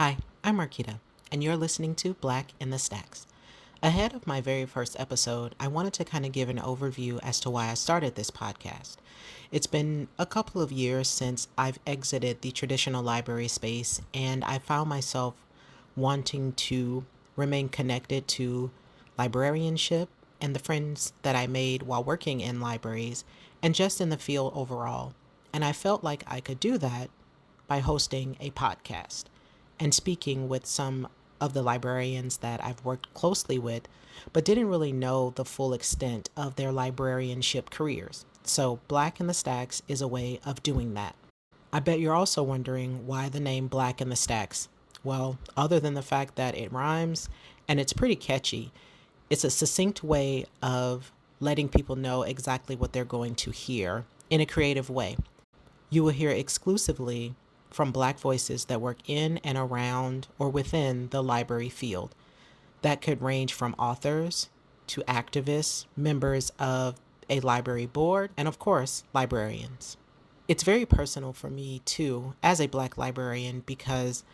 Hi, I'm Marquita, and you're listening to Black in the Stacks. Ahead of my very first episode, I wanted to kind of give an overview as to why I started this podcast. It's been a couple of years since I've exited the traditional library space, and I found myself wanting to remain connected to librarianship and the friends that I made while working in libraries and just in the field overall. And I felt like I could do that by hosting a podcast and speaking with some of the librarians that I've worked closely with, but didn't really know the full extent of their librarianship careers. So, Black in the Stacks is a way of doing that. I bet you're also wondering why the name Black in the Stacks. Well, other than the fact that it rhymes and it's pretty catchy, it's a succinct way of letting people know exactly what they're going to hear in a creative way. You will hear exclusively from Black voices that work in and around or within the library field. That could range from authors to activists, members of a library board, and of course, librarians. It's very personal for me too, as a Black librarian, because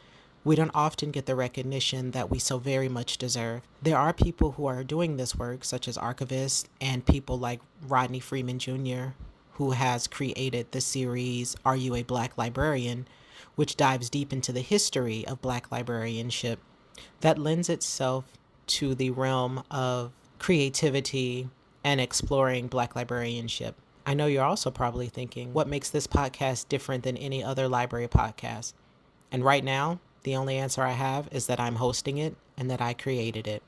we don't often get the recognition that we so very much deserve. There are people who are doing this work, such as archivists and people like Rodney Freeman Jr., who has created the series Are You a Black Librarian?, which dives deep into the history of Black librarianship that lends itself to the realm of creativity and exploring Black librarianship. I know you're also probably thinking, what makes this podcast different than any other library podcast? And right now, the only answer I have is that I'm hosting it and that I created it.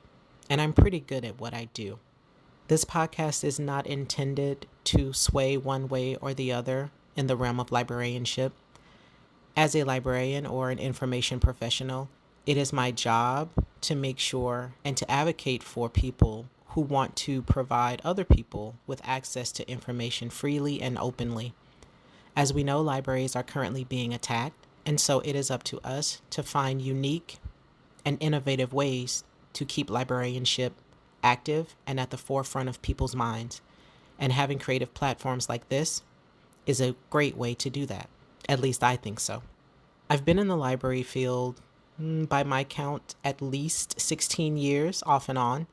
And I'm pretty good at what I do. This podcast is not intended to sway one way or the other in the realm of librarianship. As a librarian or an information professional, it is my job to make sure and to advocate for people who want to provide other people with access to information freely and openly. As we know, libraries are currently being attacked, and so it is up to us to find unique and innovative ways to keep librarianship active and at the forefront of people's minds. And having creative platforms like this is a great way to do that. At least I think so. I've been in the library field, by my count, at least 16 years off and on,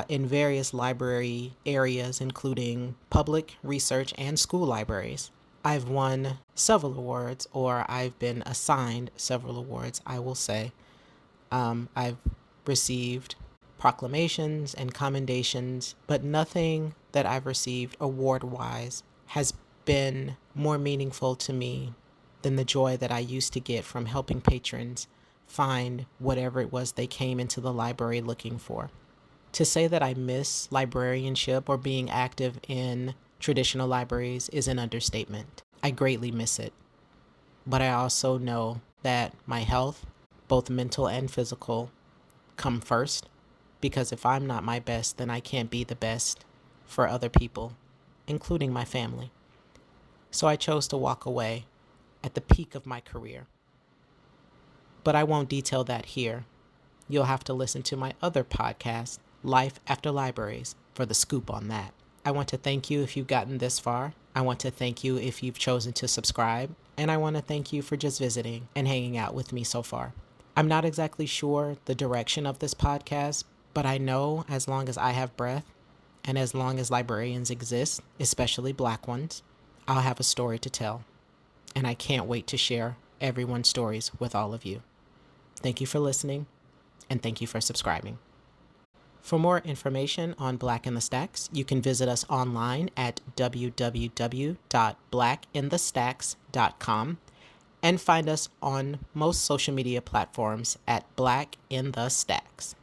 in various library areas, including public, research, and school libraries. I've won several awards, or I've been assigned several awards, I will say. I've received proclamations and commendations, but nothing that I've received award-wise has been more meaningful to me than the joy that I used to get from helping patrons find whatever it was they came into the library looking for. To say that I miss librarianship or being active in traditional libraries is an understatement. I greatly miss it. But I also know that my health, both mental and physical, come first, because if I'm not my best, then I can't be the best for other people, including my family. So I chose to walk away at the peak of my career. But I won't detail that here. You'll have to listen to my other podcast, Life After Libraries, for the scoop on that. I want to thank you if you've gotten this far. I want to thank you if you've chosen to subscribe. And I want to thank you for just visiting and hanging out with me so far. I'm not exactly sure the direction of this podcast, but I know as long as I have breath and as long as librarians exist, especially Black ones, I'll have a story to tell. And I can't wait to share everyone's stories with all of you. Thank you for listening, and thank you for subscribing. For more information on Black in the Stacks, you can visit us online at www.blackinthestacks.com and find us on most social media platforms at Black in the Stacks.